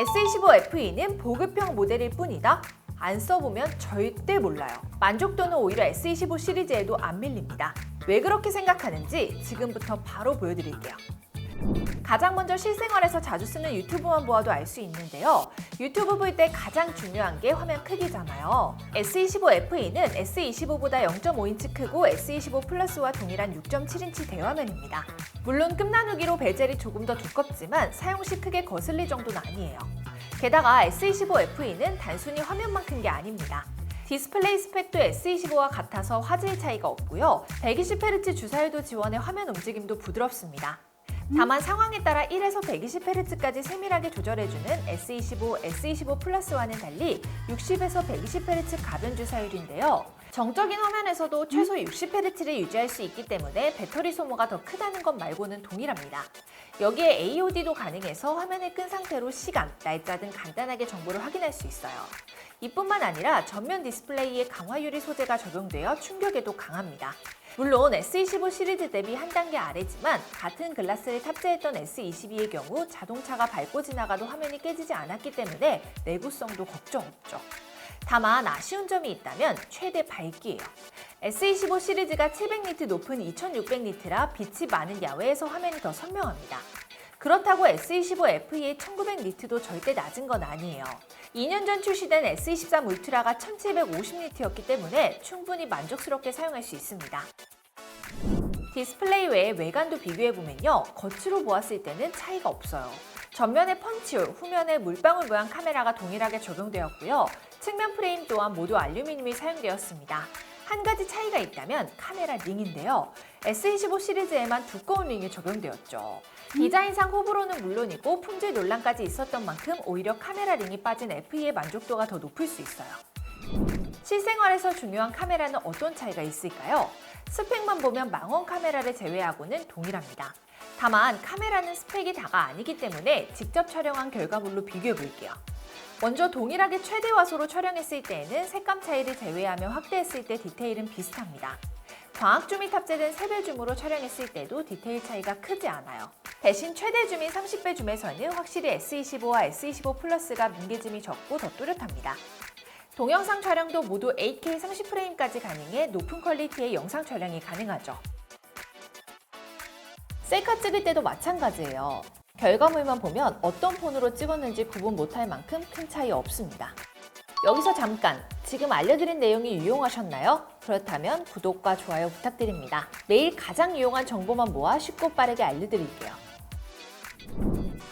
S25FE는 보급형 모델일 뿐이다? 안 써보면 절대 몰라요. 만족도는 오히려 S25 시리즈에도 안 밀립니다. 왜 그렇게 생각하는지 지금부터 바로 보여드릴게요. 가장 먼저 실생활에서 자주 쓰는 유튜브만 보아도 알 수 있는데요. 유튜브 볼 때 가장 중요한 게 화면 크기잖아요. S25FE는 S25보다 0.5인치 크고 S25 플러스와 동일한 6.7인치 대화면입니다. 물론 끝나누기로 베젤이 조금 더 두껍지만 사용 시 크게 거슬릴 정도는 아니에요. 게다가 S25FE는 단순히 화면만 큰 게 아닙니다. 디스플레이 스펙도 S25와 같아서 화질 차이가 없고요. 120Hz 주사율도 지원해 화면 움직임도 부드럽습니다. 다만 상황에 따라 1에서 120Hz까지 세밀하게 조절해주는 S25, S25 플러스와는 달리 60에서 120Hz 가변 주사율인데요. 정적인 화면에서도 최소 60Hz를 유지할 수 있기 때문에 배터리 소모가 더 크다는 것 말고는 동일합니다. 여기에 AOD도 가능해서 화면을 끈 상태로 시간, 날짜 등 간단하게 정보를 확인할 수 있어요. 이뿐만 아니라 전면 디스플레이에 강화 유리 소재가 적용되어 충격에도 강합니다. 물론 S25 시리즈 대비 한 단계 아래지만 같은 글라스를 탑재했던 S22의 경우 자동차가 밟고 지나가도 화면이 깨지지 않았기 때문에 내구성도 걱정 없죠. 다만 아쉬운 점이 있다면 최대 밝기예요. S25 시리즈가 700니트 높은 2600니트라 빛이 많은 야외에서 화면이 더 선명합니다. 그렇다고 S25FE의 1900니트도 절대 낮은 건 아니에요. 2년 전 출시된 S23 울트라가 1750니트였기 때문에 충분히 만족스럽게 사용할 수 있습니다. 디스플레이 외에 외관도 비교해보면요. 겉으로 보았을 때는 차이가 없어요. 전면의 펀치홀, 후면의 물방울 모양 카메라가 동일하게 적용되었고요. 측면 프레임 또한 모두 알루미늄이 사용되었습니다. 한 가지 차이가 있다면 카메라 링인데요. S25 시리즈에만 두꺼운 링이 적용되었죠. 디자인상 호불호는 물론이고 품질 논란까지 있었던 만큼 오히려 카메라 링이 빠진 FE의 만족도가 더 높을 수 있어요. 실생활에서 중요한 카메라는 어떤 차이가 있을까요? 스펙만 보면 망원 카메라를 제외하고는 동일합니다. 다만 카메라는 스펙이 다가 아니기 때문에 직접 촬영한 결과물로 비교해 볼게요. 먼저 동일하게 최대 화소로 촬영했을 때에는 색감 차이를 제외하며 확대했을 때 디테일은 비슷합니다. 광학 줌이 탑재된 세배 줌으로 촬영했을 때도 디테일 차이가 크지 않아요. 대신 최대 줌인 30배 줌에서는 확실히 S25와 S25 플러스가 민기짐이 적고 더 뚜렷합니다. 동영상 촬영도 모두 8K 30프레임까지 가능해 높은 퀄리티의 영상 촬영이 가능하죠. 셀카 찍을 때도 마찬가지예요. 결과물만 보면 어떤 폰으로 찍었는지 구분 못할 만큼 큰 차이 없습니다. 여기서 잠깐! 지금 알려드린 내용이 유용하셨나요? 그렇다면 구독과 좋아요 부탁드립니다. 매일 가장 유용한 정보만 모아 쉽고 빠르게 알려드릴게요.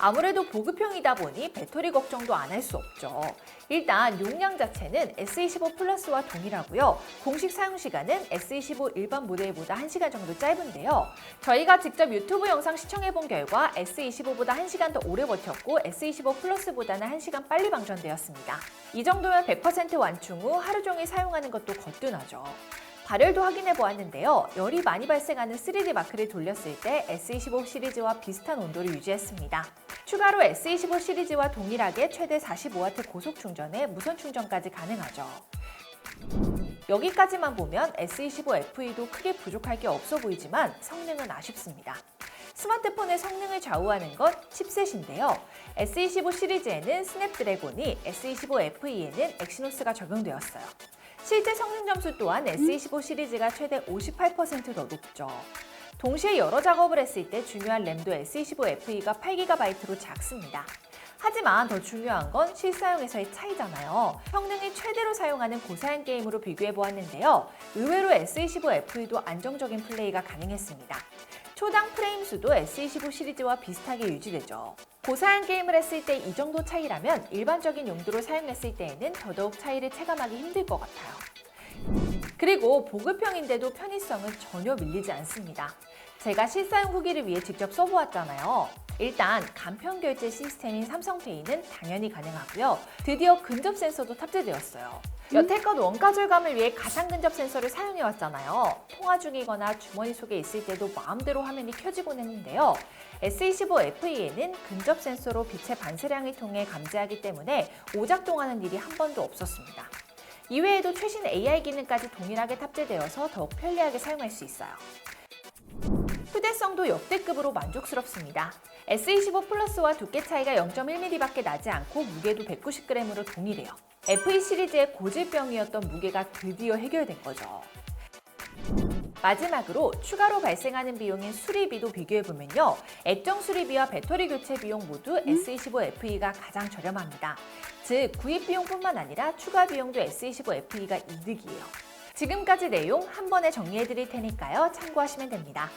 아무래도 보급형이다 보니 배터리 걱정도 안 할 수 없죠. 일단 용량 자체는 S25 플러스와 동일하고요. 공식 사용 시간은 S25 일반 모델보다 1시간 정도 짧은데요. 저희가 직접 유튜브 영상 시청해본 결과 S25보다 1시간 더 오래 버텼고 S25 플러스보다는 1시간 빨리 방전되었습니다. 이 정도면 100% 완충 후 하루 종일 사용하는 것도 거뜬하죠. 발열도 확인해 보았는데요. 열이 많이 발생하는 3D 마크를 돌렸을 때 S25 시리즈와 비슷한 온도를 유지했습니다. 추가로 S25 시리즈와 동일하게 최대 45W 고속 충전에 무선 충전까지 가능하죠. 여기까지만 보면 S25FE도 크게 부족할 게 없어 보이지만 성능은 아쉽습니다. 스마트폰의 성능을 좌우하는 것 칩셋인데요. S25 시리즈에는 스냅드래곤이, S25FE에는 엑시노스가 적용되었어요. 실제 성능 점수 또한 S25 시리즈가 최대 58% 더 높죠. 동시에 여러 작업을 했을 때 중요한 램도 S25FE가 8GB로 작습니다. 하지만 더 중요한 건 실사용에서의 차이잖아요. 성능을 최대로 사용하는 고사양 게임으로 비교해보았는데요. 의외로 S25FE도 안정적인 플레이가 가능했습니다. 초당 프레임 수도 S25 시리즈와 비슷하게 유지되죠. 고사양 게임을 했을 때 이 정도 차이라면 일반적인 용도로 사용했을 때에는 더더욱 차이를 체감하기 힘들 것 같아요. 그리고 보급형인데도 편의성은 전혀 밀리지 않습니다. 제가 실사용 후기를 위해 직접 써보았잖아요. 일단 간편 결제 시스템인 삼성페이는 당연히 가능하고요. 드디어 근접 센서도 탑재되었어요. 여태껏 원가 절감을 위해 가상 근접 센서를 사용해왔잖아요. 통화 중이거나 주머니 속에 있을 때도 마음대로 화면이 켜지곤 했는데요. S25FE에는 근접 센서로 빛의 반사량을 통해 감지하기 때문에 오작동하는 일이 한 번도 없었습니다. 이외에도 최신 AI 기능까지 동일하게 탑재되어서 더욱 편리하게 사용할 수 있어요. 최대성도 역대급으로 만족스럽습니다. S25 플러스와 두께 차이가 0.1mm밖에 나지 않고 무게도 190g으로 동일해요. FE 시리즈의 고질병이었던 무게가 드디어 해결된 거죠. 마지막으로 추가로 발생하는 비용인 수리비도 비교해보면요. 액정 수리비와 배터리 교체 비용 모두 S25FE가 가장 저렴합니다. 즉 구입 비용뿐만 아니라 추가 비용도 S25FE가 이득이에요. 지금까지 내용 한 번에 정리해드릴 테니까요. 참고하시면 됩니다.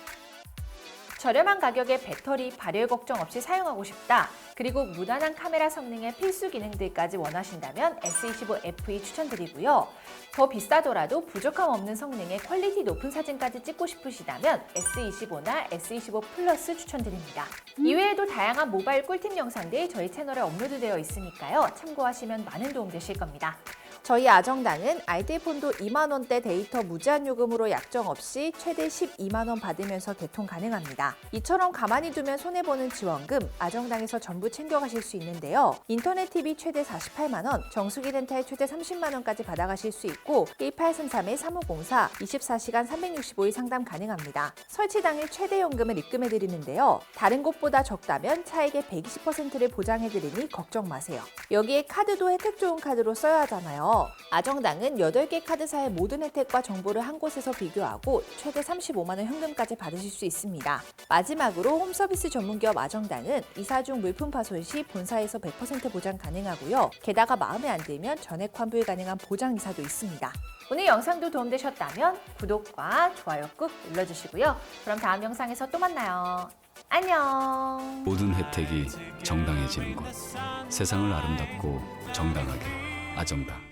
저렴한 가격에 배터리, 발열 걱정 없이 사용하고 싶다. 그리고 무난한 카메라 성능의 필수 기능들까지 원하신다면 S25FE 추천드리고요. 더 비싸더라도 부족함 없는 성능의 퀄리티 높은 사진까지 찍고 싶으시다면 S25나 S25 플러스 추천드립니다. 이외에도 다양한 모바일 꿀팁 영상들 저희 채널에 업로드되어 있으니까요. 참고하시면 많은 도움 되실 겁니다. 저희 아정당은 알뜰폰도 2만 원대 데이터 무제한 요금으로 약정 없이 최대 12만 원 받으면서 개통 가능합니다. 이처럼 가만히 두면 손해보는 지원금 아정당에서 전부 챙겨가실 수 있는데요. 인터넷 TV 최대 48만 원, 정수기 렌탈 최대 30만 원까지 받아가실 수 있고 1833-3504, 24시간 365일 상담 가능합니다. 설치 당일 최대 연금을 입금해드리는데요. 다른 곳보다 적다면 차액의 120%를 보장해드리니 걱정 마세요. 여기에 카드도 혜택 좋은 카드로 써야 하잖아요. 아정당은 8개 카드사의 모든 혜택과 정보를 한 곳에서 비교하고 최대 35만 원 현금까지 받으실 수 있습니다. 마지막으로 홈서비스 전문기업 아정당은 이사 중 물품 파손 시 본사에서 100% 보장 가능하고요. 게다가 마음에 안 들면 전액 환불 가능한 보장 이사도 있습니다. 오늘 영상도 도움되셨다면 구독과 좋아요 꾹 눌러주시고요. 그럼 다음 영상에서 또 만나요. 안녕. 모든 혜택이 정당해지는 것. 세상을 아름답고 정당하게 아정당.